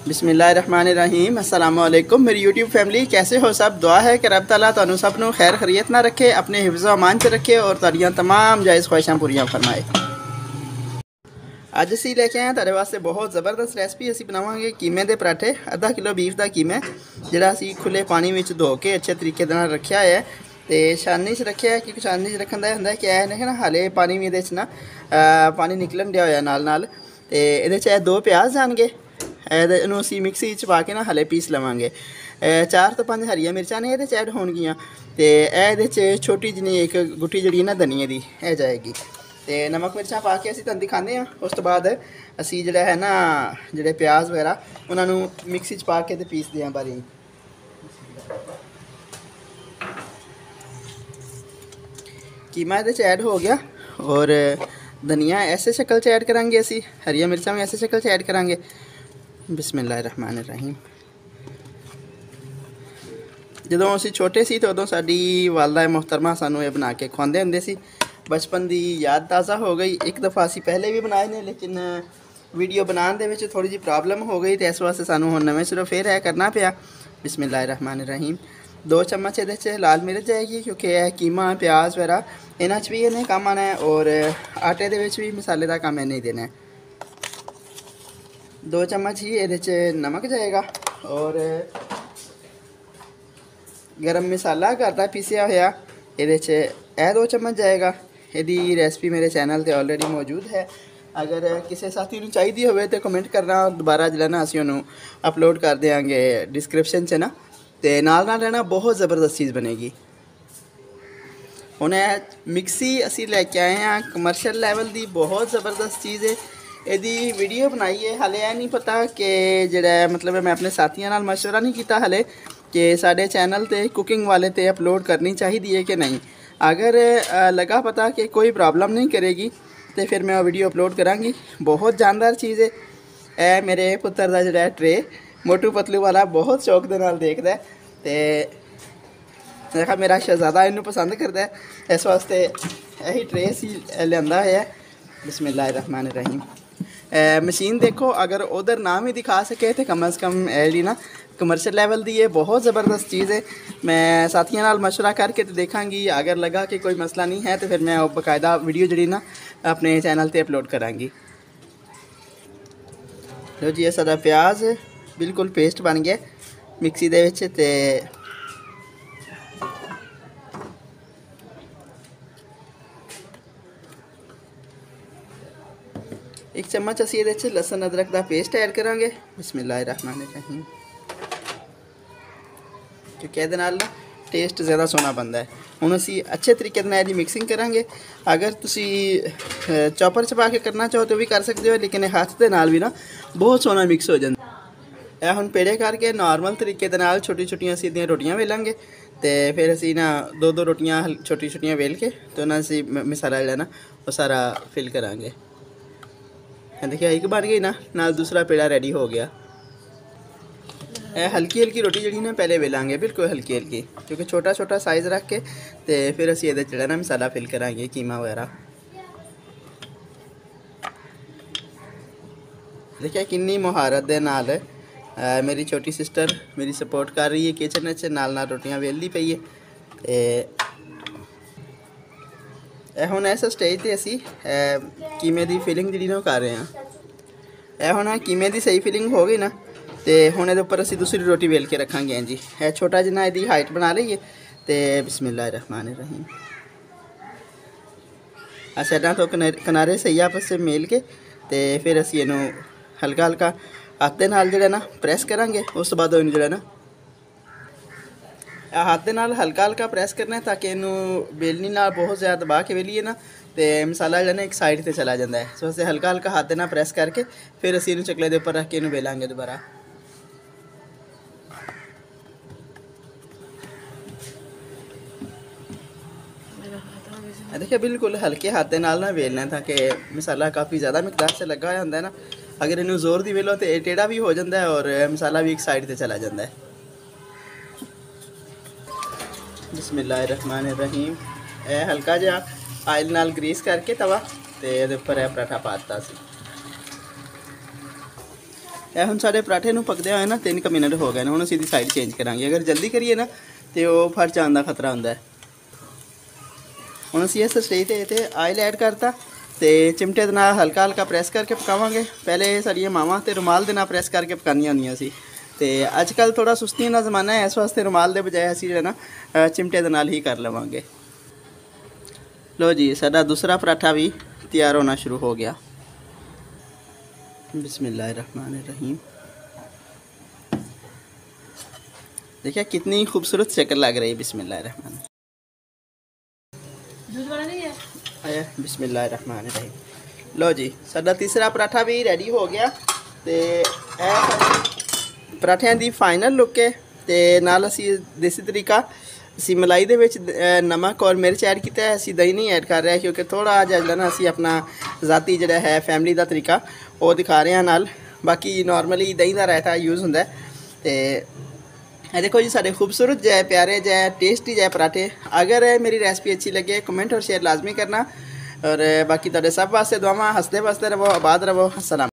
बिस्मिल्लाहिर्रहमानिर्रहीम। अस्सलाम वालेकुम मेरी यूट्यूब फैमिली, कैसे हो सब। दुआ है कि रब ताला तुहानू सब नू खैर खरीयत ना रखे, अपने हिफ्ज़ अमान च रखे और तुहाड़ियां तमाम जायज़ ख्वाहिशां पूरियां फरमाए। अज असी लेके आए तुहाडे वास्ते बहुत ज़बरदस्त रेसिपी। असी बनावांगे कीमे दे पराठे। आधा किलो बीफ का कीमा जिहड़ा असी खुले पानी में धो के अच्छे तरीके नाल रखिया है तो छाननी च रखिया है, क्योंकि छाननी च रखन दा हुंदा कि है ना हाले पानी भी इहदे च ना पानी निकलन दिया होया नाल नाल। ते इहदे च 2 प्याज जाणगे, इहनूं असी मिक्सी च पा के ना हले पीस लवांगे। 4 तो 5 हरियां मिर्चां ने इहदे च ऐड होणगियां ते इहदे च छोटी जिनी एक गुट्ठी जिहड़ी ना धनिए दी है जाएगी। तो नमक मिर्चा पा के असीं तुहानूं दिखाने हैं। उस तो बाद असीं जिहड़ा है ना जिहड़े प्याज वगैरह उन्होंने मिक्सी च पा के ते पीसदे हैं बारीक। कीमा इहदे च ऐड हो गया और धनिया ऐसे शक्ल च ऐड करांगे असीं, हरियां मिर्चां भी ऐसे शक्ल च ऐड करांगे। बिस्मिल्लाहिर्रहमानिर्रहीम। जदों असीं छोटे सी तो उदों साडी वालदा मोहतरमा सानूं ये बना के खुआंदे हुंदे सी। बचपन की याद ताज़ा हो गई। एक दफ़ा असी पहले भी बनाए ने, लेकिन वीडियो बनाने दे विच थोड़ी जी प्रॉब्लम हो गई तो इस वास्ते सानूं हुण नवें सिरों फिर करना पिया। बिस्मिल्लाहिर्रहमानिर्रहीम। 2 चम्मच इहदे च लाल मिर्च जाएगी, क्योंकि यह कीमा प्याज वगैरह इन्हां च भी इन्हें काम आना है और आटे दे विच भी मसाले का काम इन्हें देना है। 2 चम्मच ही इहदे च नमक जाएगा और गरम मसाला घर दा पीसिया होया इहदे च 2 चम्मच जाएगा। यदि रेसिपी मेरे चैनल पर ऑलरेडी मौजूद है, अगर किसी साथी को चाहिए हो तो कमेंट करना, दोबारा जो ना असीं उन्होंने अपलोड कर देंगे डिस्क्रिप्शन से ना। तो नाल रहना, बहुत ज़बरदस्त चीज़ बनेगी। हुण मिक्सी असी लैके आए हैं कमर्शियल लैवल की, बहुत ज़बरदस्त चीज़ है। यदि वीडियो बनाई है हाले यह नहीं पता कि जिहड़ा मतलब मैं अपने साथियों नाल मशवरा नहीं किया हाले कि साडे चैनल ते कुकिंग वाले ते अपलोड करनी चाहिए है कि नहीं। अगर लगा पता कि कोई प्रॉब्लम नहीं करेगी तो फिर मैं वीडियो अपलोड करांगी। बहुत जानदार चीज़ है। ए मेरे पुत्र का जिहड़ा ट्रे मोटू पतलू वाला बहुत शौक दे नाल देखदा है ते देखा मेरा शहजादा इनू पसंद करता है, इस वास्ते यही ट्रे सी लिया है। बिस्मिल्लाहिर्रहमानिर्रहीम। मशीन देखो, अगर उधर ना भी दिखा सके तो कम अज़ कम जी ना कमर्शियल लेवल दी है, बहुत ज़बरदस्त चीज़ है। मैं साथियों नाल मशवरा करके तो देखांगी, अगर लगा कि कोई मसला नहीं है तो फिर मैं बाकायदा वीडियो जी ना अपने चैनल पर अपलोड करांगी। लो जी, ये सारा प्याज बिल्कुल पेस्ट बन गया मिक्सी दे विच ते एक चम्मच असीं इहदे च लसन अदरक का पेस्ट ऐड करांगे। बिस्मिल्लाहिर्रहमानिर्रहीम। क्योंकि इहदे नाल ना टेस्ट ज़्यादा सोहना बनता है। हुण असीं अच्छे तरीके नाल इहदी मिक्सिंग करांगे। अगर तुसीं चॉपर च पा के करना चाहो तो भी कर सकते हो, लेकिन हाथ दे नाल भी ना बहुत सोहना मिक्स हो जाता है। यह हुण पेड़े करके नॉर्मल तरीके दे नाल छोटी छोटियां सीधियां रोटियां वेलांगे तो फिर असीं ना 2-2 रोटियां छोटी छोटियां वेल के तो ना असीं मसाला जिहड़ा ना वो सारा फिल करांगे। देखिए एक बन गई ना, नाल दूसरा पेड़ा रेडी हो गया। हल्की हल्की रोटी जी ना पहले वेलांगे, बिल्कुल हल्की हल्की, क्योंकि छोटा छोटा साइज़ रख के तो फिर असीं इहदे च ना मसाला फिल करांगे कीमा वगैरह। देखिए कितनी मुहारत दे नाल मेरी छोटी सिस्टर मेरी सपोर्ट कर रही है किचन च, नाल नाल रोटियां वेलदी पई है। हुण इस स्टेज पर असीं कीमे की फिलिंग जी कर रहे हैं। हुण कीमे की सही फिलिंग हो गई ना तो हुण इहदे उपर असीं दूसरी रोटी वेल के रखांगे। जी छोटा जिन्ना इहदी हाइट बना लईए तो बिस्मिल्लाहिर्रहमानिर्रहीम। साइडां तो किनारे सही आपस से मेल के तो फिर असीं इहनूं हल्का हल्का हाथ दे नाल जिहड़ा ना प्रैस करांगे। उस तो बाद इहनूं जिहड़ा ना हाथ दे नाल हल्का हल्का प्रैस करना है, ताकि इनू बेलनी नाल बहुत ज़्यादा दबा के वेलीए ना तो मसाला जो ना एक साइड पर चला जाता है। इस वास्ते हल्का हल्का हाथ दे नाल प्रैस करके फिर असीं इनू चकले दे उपर रख के इनू बेलांगे दोबारा। देखिए बिल्कुल हल्के हाथ दे नाल ना वेलना है, ताकि मसाला काफ़ी ज़्यादा मिकदार से लगा हुआ होंदा है ना। अगर इनू जोर दी वेलो तो टेढ़ा भी हो जाता है और मसाला भी एक साइड पर चला जाता है। बिस्मिल्लाहिर्रहमानिर्रहीम। हल्का जिहा आयल नाल ग्रीस करके तवा तो ये उपर पराठा पा दिता सी। ਇਹ ਹੁਣ ਸਾਡੇ ਪਰਾਠੇ ਨੂੰ ਪੱਕਦੇ ਹੋਏ ਨਾ 3 ਮਿੰਟ ਹੋ ਗਏ ਨੇ। ਹੁਣ ਅਸੀਂ ਦੀ ਸਾਈਡ ਚੇਂਜ ਕਰਾਂਗੇ। ਅਗਰ ਜਲਦੀ ਕਰੀਏ ਨਾ ਤੇ ਉਹ ਫਟ ਜਾਣ ਦਾ ਖਤਰਾ ਹੁੰਦਾ ਹੈ। ਹੁਣ ਅਸੀਂ ਇਸ ਸਟੇਜ ਤੇ ਆਇਲ ਐਡ ਕਰਤਾ ਤੇ ਚਿਮਟੇ ਦੇ ਨਾਲ ਹਲਕਾ ਹਲਕਾ ਪ੍ਰੈਸ ਕਰਕੇ ਪਕਾਵਾਂਗੇ। ਪਹਿਲੇ ਸਾਡੀਆਂ ਮਾਵਾਂ ਤੇ ਰੁਮਾਲ ਦੇ ਨਾਲ ਪ੍ਰੈਸ ਕਰਕੇ ਪਕਾਉਂਦੀਆਂ ਹੁੰਦੀਆਂ ਸੀ ਤੇ ਅੱਜ ਕੱਲ੍ਹ ਥੋੜਾ ਸੁਸਤੀ ਦਾ ਜ਼ਮਾਨਾ ਹੈ, ਇਸ ਵਾਸਤੇ ਰੁਮਾਲ ਦੇ ਬਜਾਏ ਅਸੀਂ ਜਿਹੜਾ ਨਾ ਚਿਮਟੇ ਦੇ ਨਾਲ ਹੀ ਕਰ ਲਵਾਂਗੇ। लो जी, साडा दूसरा पराठा भी तैयार होना शुरू हो गया। बिस्मिल्लाहिर्रहमानिर्रहीम। देखिए कितनी खूबसूरत शक्ल लग रही है। बिस्मिल्लाहिर्रहमान आया। बिस्मिल्लाहिर्रहमानिर्रहीम। लो जी, साडा तीसरा पराठा भी रेडी हो गया ते पराठियां दी फाइनल लुक है ते नाल असी देसी तरीका ਅਸੀਂ ਮਲਾਈ ਦੇ ਵਿੱਚ ਨਮਕ ਔਰ ਮਿਰਚ ਐਡ ਕੀਤਾ ਹੈ। ਅਸੀਂ ਦਹੀਂ ਨਹੀਂ ਐਡ ਕਰ ਰਹੇ ਕਿਉਂਕਿ ਥੋੜਾ ਜਿਹਾ ਜਿਹੜਾ ਨਾ ਅਸੀਂ ਆਪਣਾ ਜ਼ਾਤੀ ਜਿਹੜਾ ਹੈ ਫੈਮਿਲੀ ਦਾ ਤਰੀਕਾ ਉਹ ਦਿਖਾ ਰਹੇ ਹਾਂ ਨਾਲ। ਬਾਕੀ ਨਾਰਮਲੀ ਦਹੀਂ ਦਾ ਰਾਇਤਾ ਯੂਜ਼ ਹੁੰਦਾ ਤੇ ਇਹ ਦੇਖੋ ਜੀ ਸਾਡੇ ਖੂਬਸੂਰਤ ਜੈ ਪਿਆਰੇ ਜੈ ਟੇਸਟੀ ਜੈ ਪਰਾਠੇ। अगर मेरी रेसिपी अच्छी लगे कमेंट और शेयर लाजमी करना और बाकी ਤੁਹਾਡੇ ਸਭ ਵਾਸਤੇ ਦੁਆਵਾਂ। हंसते बसते रहो, आबाद रहो। अस्सलाम।